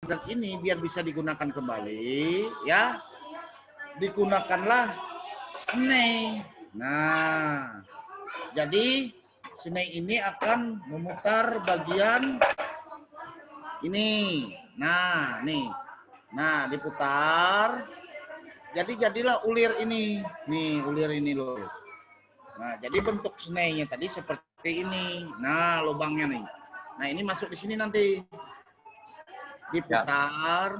dan ini biar bisa digunakan kembali, ya, digunakanlah snake. Nah, jadi snake ini akan memutar bagian ini. Nah, nih. Nah, diputar. Jadi jadilah ulir ini. Nih, ulir ini loh. Nah, jadi bentuk snake-nya tadi seperti ini. Nah, lubangnya nih. Nah, ini masuk di sini nanti. Diputar.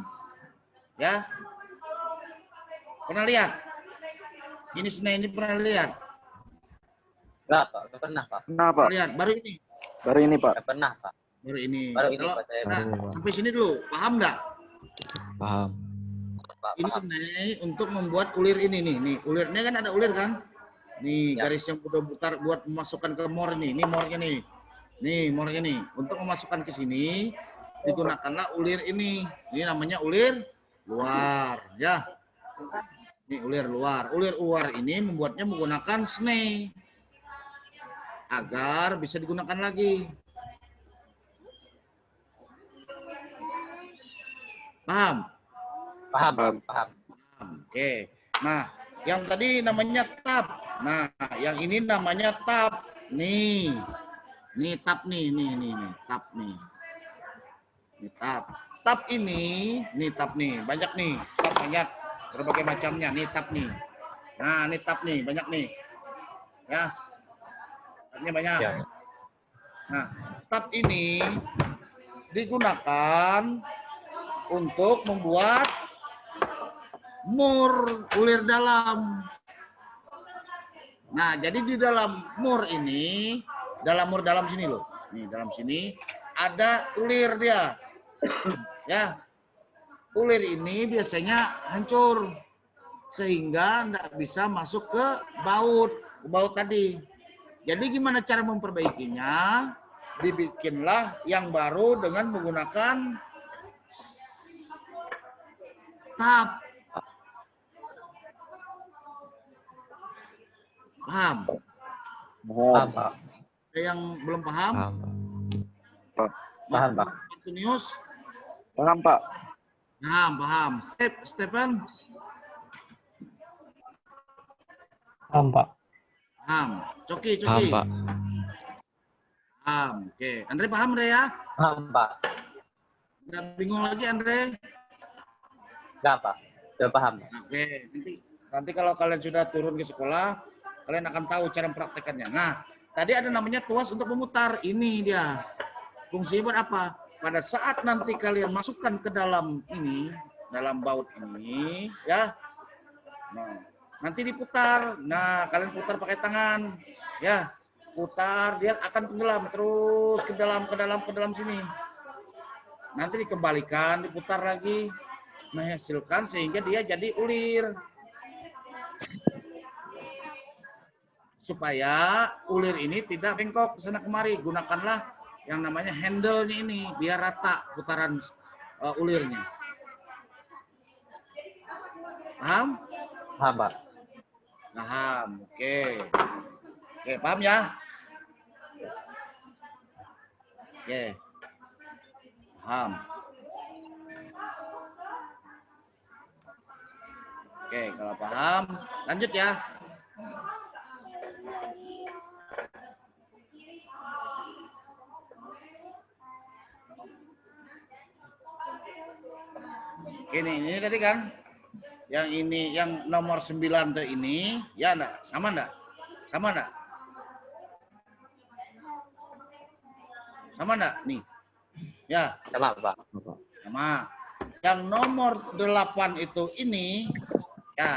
Ya. Pernah lihat? Ini snake ini pernah lihat? Enggak, Pak. Enggak pernah, Pak. Pernah, Pak. Lihat, baru ini. Baru ini, Pak. Enggak pernah, Pak. Baru ini. Baru ini, Kalau, Pak. Saya nah, sampai sini dulu. Paham nggak? Paham. Pak, Ini paham. sebenarnya untuk membuat ulir ini nih. Nih, ulirnya kan ada ulir kan? Nih, Ya. garis yang udah putar buat memasukkan ke mor nih. Ini mornya nih. Nih, mornya nih. Untuk memasukkan ke sini, digunakanlah ulir ini. Ini namanya ulir luar. Ya. Ini ulir luar. Ulir luar ini membuatnya menggunakan snake. Agar bisa digunakan lagi. Paham? Paham, paham. Oke. Nah, yang tadi namanya tab. Nah, yang ini namanya tab. Nih. Nih tab nih, nih. Tab nih. Ini tab. Tab ini, nih tab nih. Banyak nih. Tab banyak. Berbagai macamnya. Nih tab nih. Nah, ini tab nih. Banyak nih. Ya. Tabnya banyak. Ya. Nah, tab ini digunakan untuk membuat mur ulir dalam. Nah, jadi di dalam mur ini, dalam mur dalam sini loh. Nih, dalam sini ada ulir dia. Ya. Ulir ini biasanya hancur sehingga tidak bisa masuk ke baut tadi. Jadi gimana cara memperbaikinya? Dibikinlah yang baru dengan menggunakan tab. Paham? Paham, Pak. Ada yang belum paham? Paham, Pak. Martinius? Paham, Pak. Paham. Stephen? Paham, Pak. Paham. Coki. Paham, Pak. Paham. Oke. Andre paham, Andre ya? Paham, Pak. Nggak bingung lagi, Andre? Enggak, Pak. Sudah paham. Oke. Nanti kalau kalian sudah turun ke sekolah, kalian akan tahu cara mempraktekannya. Nah, tadi ada namanya tuas untuk memutar. Ini dia. Fungsinya buat apa? Pada saat nanti kalian masukkan ke dalam ini, dalam baut ini, ya. Nah, nanti diputar. Nah, kalian putar pakai tangan, ya. Putar, dia akan tenggelam terus ke dalam sini. Nanti dikembalikan, diputar lagi, menghasilkan sehingga dia jadi ulir. Supaya ulir ini tidak bengkok sana kemari, gunakanlah yang namanya handle-nya ini biar rata putaran ulirnya. Paham? Paham, Pak. Paham. Oke, paham ya? Oke. Paham. Oke, kalau paham, lanjut ya. Ini tadi kan, yang ini, yang nomor 9 tuh ini, ya enggak? Sama enggak? Sama enggak? Sama enggak? Nih. Ya. Sama, Pak. Sama. Yang nomor 8 itu ini, ya.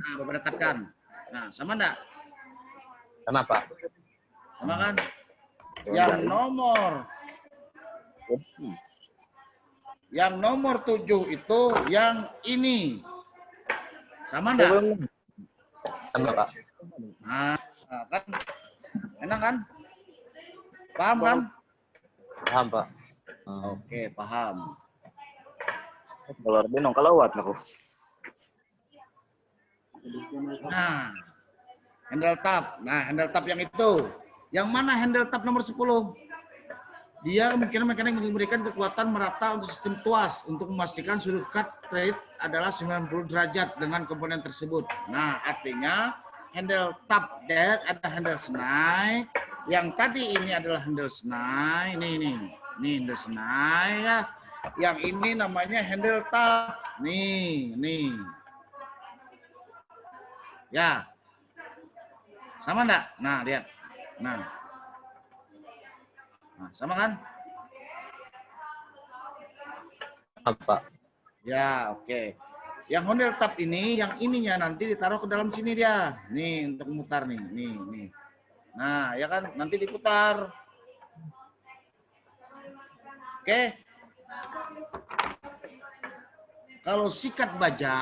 Nah, Bapak dekatkan. Nah, sama enggak? Sama, Pak. Sama kan? Yang nomor 7 itu yang ini. Sama enggak? Sama, Pak. Nah, kan? Enak kan? Paham kan? Paham, Pak. Oke, paham. Kalau bingung kalawat aku. Nah, handle tab. Nah, handle tab yang itu. Yang mana handle tab nomor 10? Dia kemungkinan mekanik memberikan kekuatan merata untuk sistem tuas untuk memastikan sudut cut rate adalah 90 derajat dengan komponen tersebut. Nah, artinya handle tap dead ada handle snide. Yang tadi ini adalah handle snide. Ini handle snide ya. Yang ini namanya handle tap. Nih. Ya. Sama enggak? Nah, lihat. Nah, sama kan? Paham, Pak. Ya, oke. Yang handle tap ini, yang ininya nanti ditaruh ke dalam sini dia. Nih, untuk memutar nih. Nih. Nah, ya kan? Nanti diputar. Oke. Kalau sikat baja,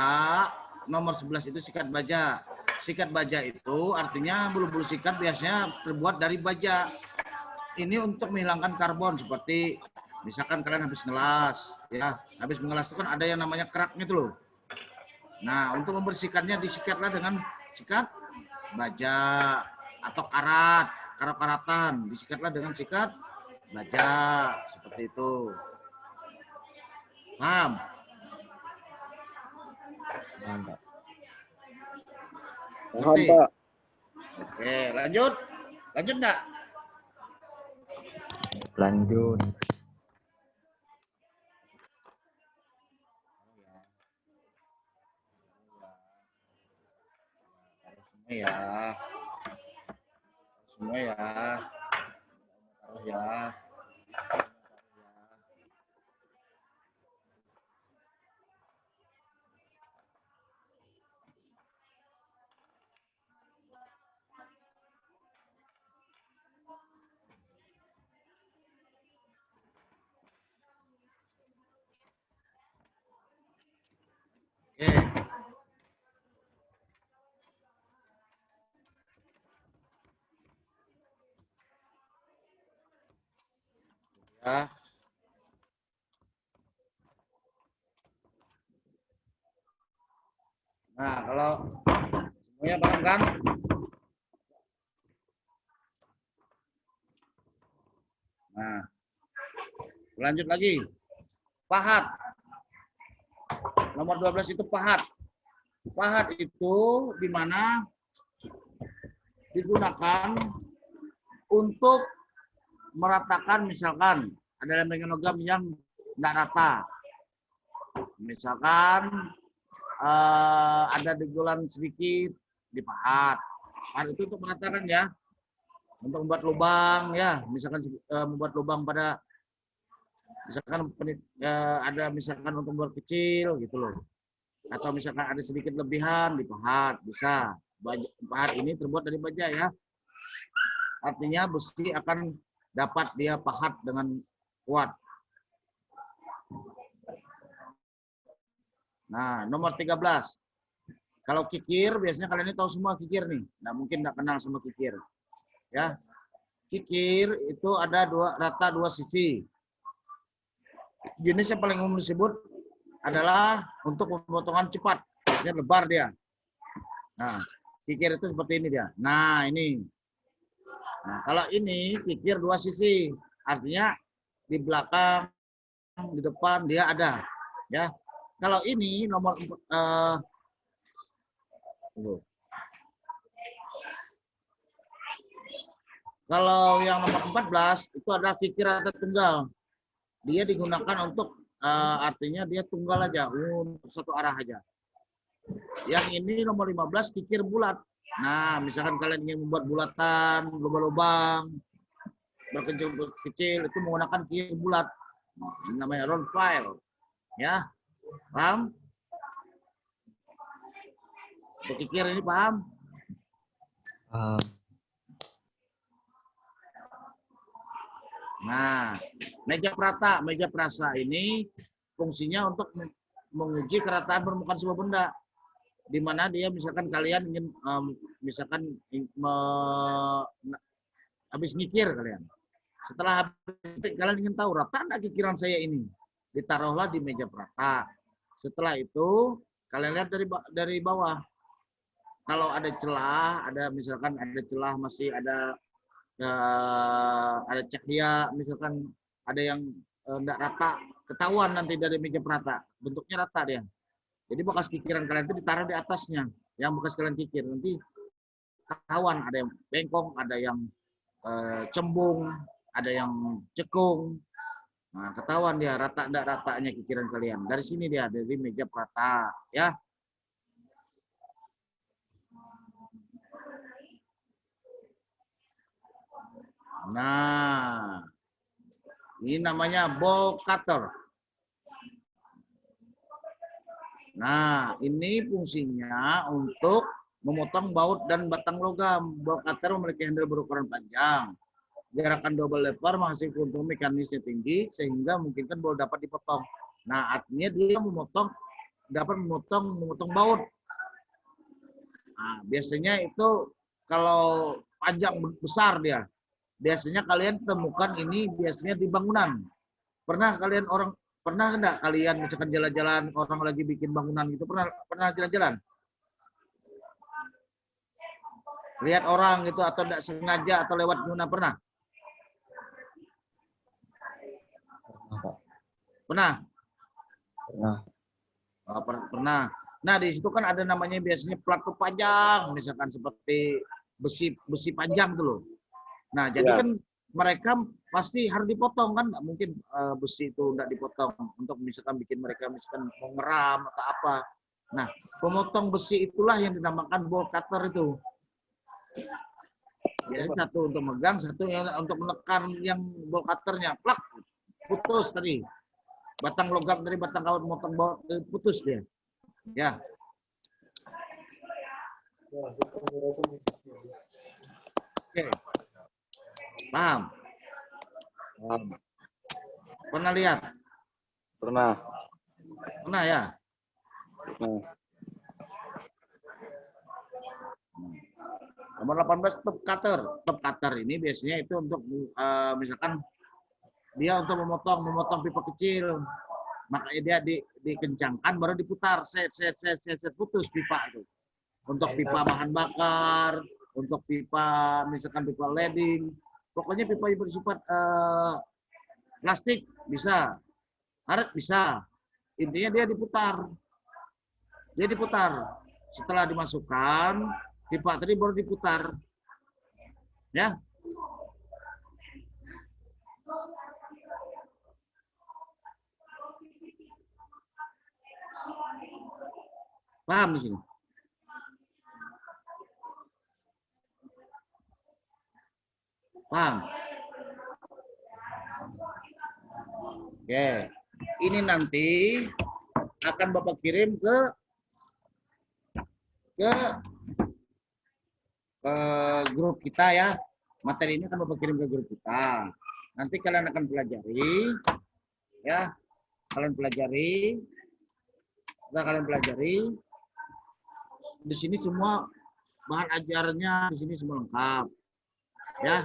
nomor 11 itu sikat baja. Sikat baja itu artinya bulu-bulu sikat biasanya terbuat dari baja. Ini untuk menghilangkan karbon seperti misalkan kalian habis ngelas, ya. Habis mengelas itu kan ada yang namanya keraknya itu loh. Nah, untuk membersihkannya disikatlah dengan sikat baja atau karat-karatan. Disikatlah dengan sikat baja seperti itu. Paham? Paham, Pak. Paham, Ngerti? Pak. Oke, lanjut. Lanjut enggak? Lanjut. Ya. Semua ya. Taruh ya. Oke. Ya. Nah, kalau semuanya paham kan? Nah, lanjut lagi. Pahat. Nomor 12 itu pahat. Pahat itu di mana digunakan untuk meratakan misalkan ada logam yang tidak rata. Misalkan ada degulan sedikit dipahat. Pahat itu untuk meratakan ya. Untuk membuat lubang ya, misalkan membuat lubang pada misalkan ada misalkan untuk membuat kecil gitu loh. Atau misalkan ada sedikit lebihan dipahat, bisa. Pahat ini terbuat dari baja ya. Artinya besi akan dapat dia pahat dengan kuat. Nah, nomor 13. Kalau kikir, biasanya kalian ini tahu semua kikir nih. Nah, mungkin nggak kenal sama kikir. Ya, kikir itu ada rata dua sisi. Jenis yang paling umum disebut adalah untuk pemotongan cepat. Biasanya lebar dia. Nah, kikir itu seperti ini dia. Nah, ini. Nah, kalau ini kikir dua sisi. Artinya di belakang, di depan dia ada. Ya. Kalau ini nomor kalau yang nomor 14 itu ada kikir rata tunggal. Dia digunakan untuk artinya dia tunggal aja untuk satu arah aja. Yang ini nomor 15 kikir bulat. Nah, misalkan kalian ingin membuat bulatan, lubang-lubang, berkecil-kecil itu menggunakan kikir bulat. Ini namanya round file. Ya. Paham? Untuk kikir ini paham? Paham. Nah, meja prasa ini fungsinya untuk menguji kerataan permukaan sebuah benda. Di mana dia misalkan kalian ingin misalkan habis ngikir kalian. Setelah kalian ingin tahu rata enggak kikiran saya ini, ditaruhlah di meja prata. Setelah itu kalian lihat dari bawah. Kalau ada celah, misalkan ada celah masih ada cahaya, misalkan ada yang enggak rata, ketahuan nanti dari meja perata. Bentuknya rata dia. Jadi bekas kikiran kalian itu ditaruh di atasnya, yang bekas kalian kikir. Nanti ketahuan ada yang bengkong, ada yang cembung, ada yang cekung. Nah, ketahuan dia rata enggak ratanya kikiran kalian. Dari sini dia, dari meja perata, ya. Nah, ini namanya ball cutter. Nah, ini fungsinya untuk memotong baut dan batang logam. Ball cutter memiliki handle berukuran panjang. Gerakan double lever menghasilkan keuntungan mekanisnya tinggi sehingga memungkinkan baut dapat dipotong. Nah, artinya dia dapat memotong baut. Nah, biasanya itu kalau panjang besar dia. Biasanya kalian temukan ini biasanya di bangunan. Pernah enggak kalian misalkan jalan-jalan orang lagi bikin bangunan gitu, pernah jalan-jalan? Lihat orang gitu atau enggak sengaja atau lewat guna pernah? Pernah, Pak. Pernah? Pernah. Oh, pernah. Nah, di situ kan ada namanya biasanya plat panjang, misalkan seperti besi panjang tuh loh. Nah, jadi Ya. kan mereka pasti harus dipotong kan, nggak mungkin besi itu nggak dipotong untuk misalkan bikin mereka misalkan mau ngeram atau apa. Nah, pemotong besi itulah yang dinamakan bolt cutter itu. Jadi satu untuk megang, satu yang untuk menekan yang bolt cutternya, plak, putus tadi. Batang logam dari batang kawat motong bolt putus dia. Ya. Oke. Paham? Pernah lihat? Pernah. Pernah ya? Nah, Nomor 18 top cutter. Top cutter ini biasanya itu untuk misalkan dia untuk memotong pipa kecil. Makanya dia dikencangkan baru diputar, set putus pipa itu. Untuk pipa bahan bakar, untuk pipa misalkan pipa leading, pokoknya pipa yang bersifat plastik bisa, karet bisa. Intinya dia diputar. Dia diputar. Setelah dimasukkan pipa tadi baru diputar. Ya. Paham di sini? Paham? Oke. Ini nanti akan Bapak kirim ke grup kita ya. Materi ini akan Bapak kirim ke grup kita. Nanti kalian akan pelajari ya. Kalian pelajari. Setelah kalian pelajari, di sini semua bahan ajarnya di sini semua lengkap. Ya.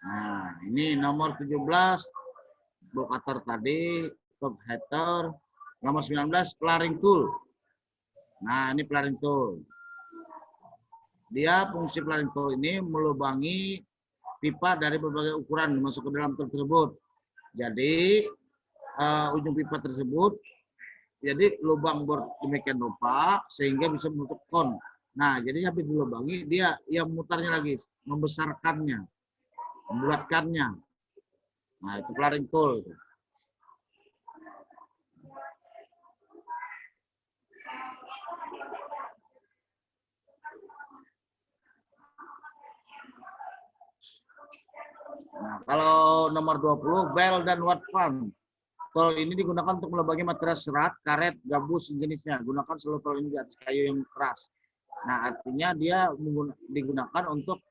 Nah, ini nomor 17 bolt cutter tadi, top header, nomor 19 flaring tool. Nah, ini flaring tool. Dia fungsi flaring tool ini melubangi pipa dari berbagai ukuran masuk ke dalam tool tersebut. Jadi ujung pipa tersebut jadi lubang demikian rupa sehingga bisa menutup kon. Nah, jadi habis dilubangi dia yang memutarnya lagi, membesarkannya, membulatkannya. Nah, itu flaring tool. Nah, kalau nomor 20, bell dan watt pump. Tol ini digunakan untuk melubangi material serat, karet, gabus, jenisnya. Gunakan selalu tol ini di atas kayu yang keras. Nah, artinya dia digunakan untuk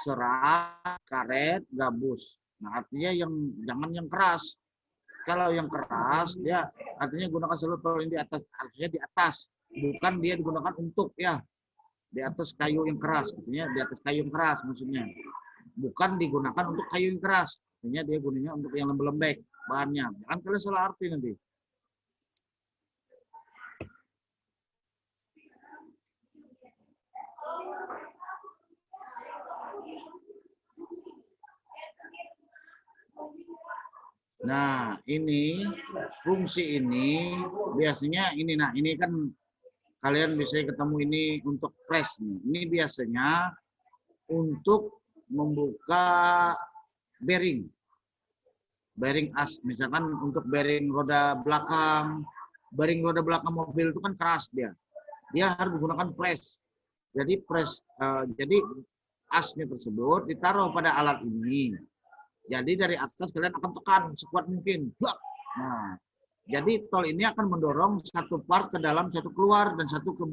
serat, karet, gabus. Nah, artinya jangan yang keras. Kalau yang keras, dia artinya gunakan selalu tol ini di atas, harusnya di atas. Bukan dia digunakan untuk ya. Di atas kayu yang keras, artinya di atas kayu yang keras maksudnya. bukan digunakan untuk kayu yang keras. Artinya dia gunanya untuk yang lembek bahannya. Jangan kalian salah arti nanti. Nah, ini fungsi ini biasanya ini. Nah, ini kan kalian bisa ketemu ini untuk press nih. Ini biasanya untuk membuka bearing. Bearing as, misalkan untuk bearing roda belakang. Bearing roda belakang mobil itu kan keras dia. Dia harus menggunakan press. Jadi jadi asnya tersebut ditaruh pada alat ini. Jadi dari atas kalian akan tekan sekuat mungkin. Nah, jadi tol ini akan mendorong satu part ke dalam, satu keluar, dan satu ke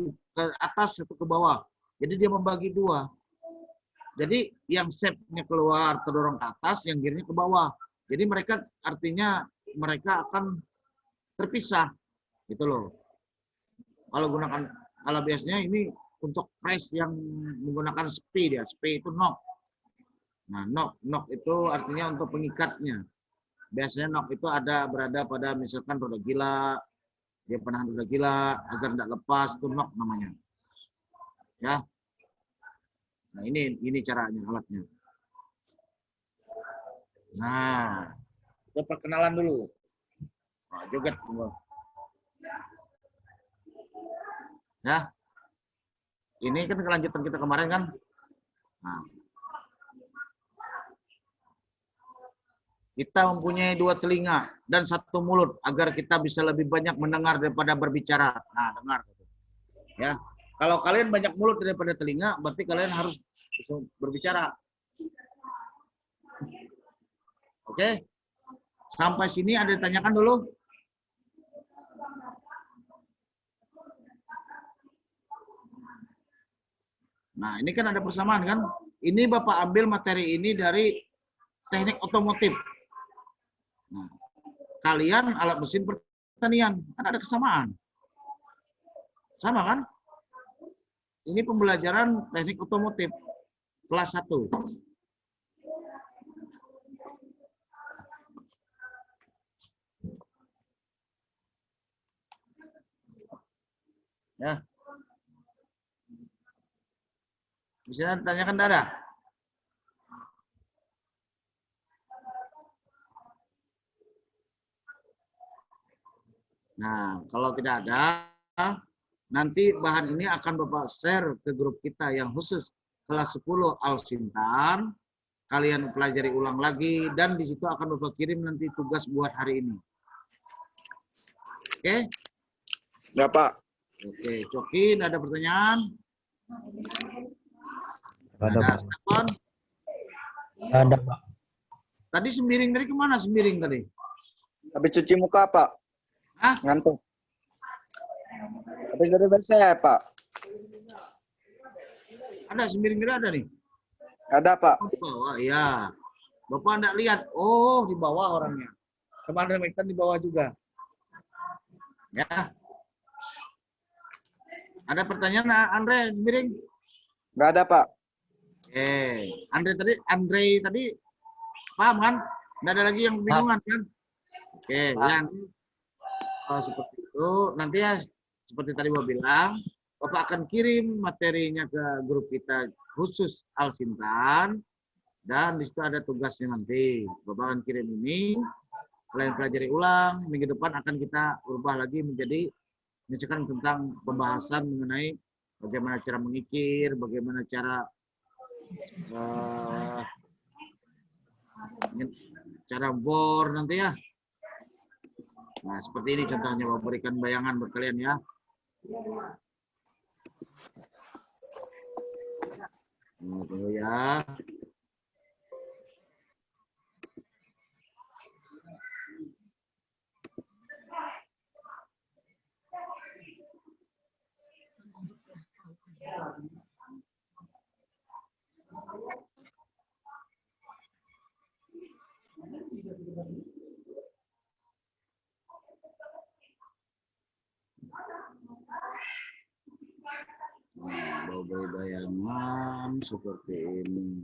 atas, satu ke bawah. Jadi dia membagi dua. Jadi yang shape-nya keluar terdorong ke atas, yang gearnya ke bawah. Jadi mereka artinya mereka akan terpisah, gitu loh. Kalau biasanya ini untuk press yang menggunakan spey dia, spey itu knock. Nah, knock itu artinya untuk pengikatnya. Biasanya knock itu berada pada misalkan roda gila, dia penahan roda gila agar tidak lepas, itu knock namanya. Ya. Nah, ini caranya alatnya. Nah, kita perkenalan dulu. Nah, joget. Ya. Ini kan kelanjutan kita kemarin kan. Nah, kita mempunyai 2 telinga dan 1 mulut agar kita bisa lebih banyak mendengar daripada berbicara. Nah, dengar. Ya. Kalau kalian banyak mulut daripada telinga, berarti kalian harus bisa berbicara. Oke? Sampai sini ada ditanyakan dulu? Nah, ini kan ada persamaan kan? Ini Bapak ambil materi ini dari teknik otomotif. Nah, kalian alat mesin pertanian, kan ada kesamaan. Sama kan? Ini pembelajaran teknik otomotif kelas 1. Ya. Bisa ditanyakan ada? Nah, kalau tidak ada, nanti bahan ini akan Bapak share ke grup kita yang khusus kelas 10 Al-Sintan. Kalian pelajari ulang lagi dan di situ akan Bapak kirim nanti tugas buat hari ini. Oke? Ya, Pak. Oke, Coki, ada pertanyaan? Ada, Ada, Pak. Stefan? Ada, Pak. Tadi sembiring tadi kemana sembiring tadi? Habis cuci muka, Pak. Hah? Ngantuk. Habis dari WC, Pak. Ada sembiring tadi ada nih? Ada, Pak. Oh, di bawah, ya. Bapak enggak lihat. Oh, di bawah orangnya. Kemarin Mekan di bawah juga. Ya. Ada pertanyaan, Andre sembiring? Nggak ada, Pak. Andre tadi paham kan? Nggak ada lagi yang kebingungan kan? Oke, yang seperti itu. Nanti ya seperti tadi Bapak bilang, Bapak akan kirim materinya ke grup kita khusus Al-Sintan dan di situ ada tugasnya nanti. Bapak akan kirim ini, kalian pelajari ulang. Minggu depan akan kita ubah lagi menjadi misalkan tentang pembahasan mengenai bagaimana cara mengikir, bagaimana cara bor nanti ya. Nah, seperti ini contohnya, memberikan bayangan buat kalian ya. Tunggu ya. Beri bayangan seperti ini.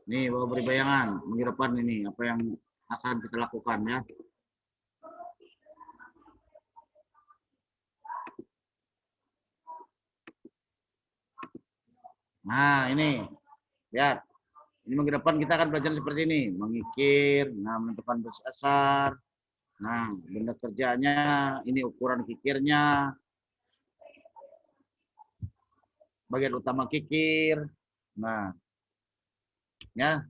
Nih, bawa beri bayangan minggu depan ini apa yang akan kita lakukan ya. Nah, ini lihat. Ini minggu depan kita akan belajar seperti ini, mengikir, nah menentukan dasar. Nah, benda kerjanya, ini ukuran kikirnya, bagian utama kikir. Nah, ya.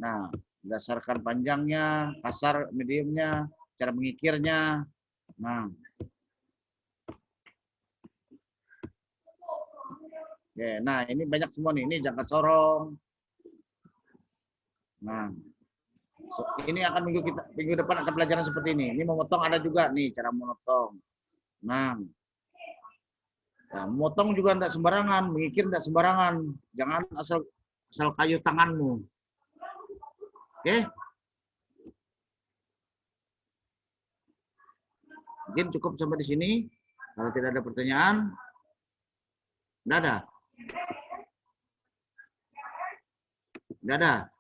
Nah, berdasarkan panjangnya, kasar, mediumnya, cara mengikirnya. Nah, oke, nah ini banyak semua nih. Ini jangka sorong. Nah, ini akan minggu depan akan pelajaran seperti ini. Ini memotong ada juga nih cara memotong. Nah, memotong juga tidak sembarangan, mengikir tidak sembarangan. Jangan asal kayu tanganmu. Oke? Mungkin cukup sampai di sini. Kalau tidak ada pertanyaan, tidak ada. Tidak ada.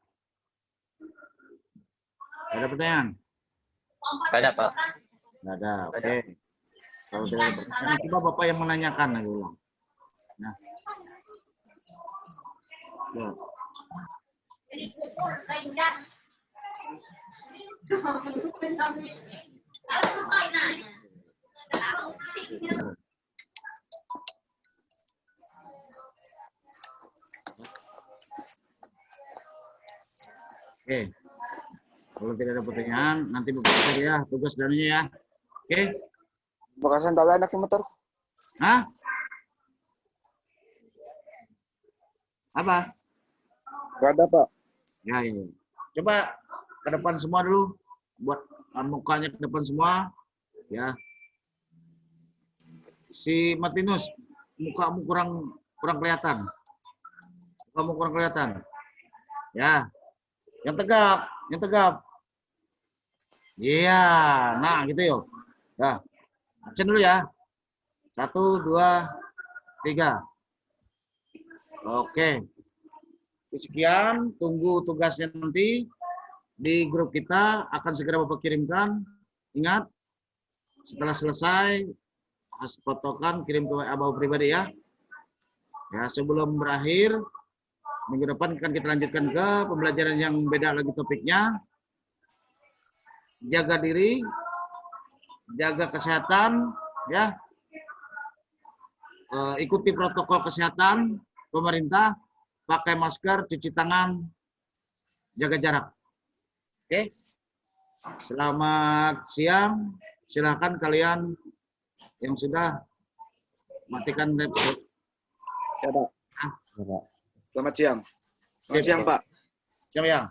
Ada pertanyaan? Nggak ada, Pak. Tidak ada. Oke. Kalau tidak ada pertanyaan, coba Bapak yang menanyakan lagi ulang. Nah. So. Oke. Kalau tidak ada pertanyaan, nanti Bapak cari ya tugas dalamnya ya. Oke. Bakasan tahu anak motor. Hah? Apa? Nggak ada, Pak. Ya, ya. Coba ke depan semua dulu. Buat mukanya ke depan semua. Ya. Si Martinus, mukamu kurang kelihatan. Mukamu kurang kelihatan. Ya. Yang tegap. Iya, nah gitu yuk. Nah, action dulu ya. 1, 2, 3. Oke. Sekian, tunggu tugasnya nanti di grup kita akan segera Bapak kirimkan. Ingat, setelah selesai fotokan kirim ke WA Bapak pribadi ya. Ya, sebelum berakhir minggu depan akan kita lanjutkan ke pembelajaran yang beda lagi topiknya. Jaga diri, jaga kesehatan, ya. Ikuti protokol kesehatan pemerintah, pakai masker, cuci tangan, jaga jarak. Oke. Selamat siang. Silakan kalian yang sudah matikan laptop. Ya, Pak. Selamat siang. Selamat siang, Pak. Siang ya.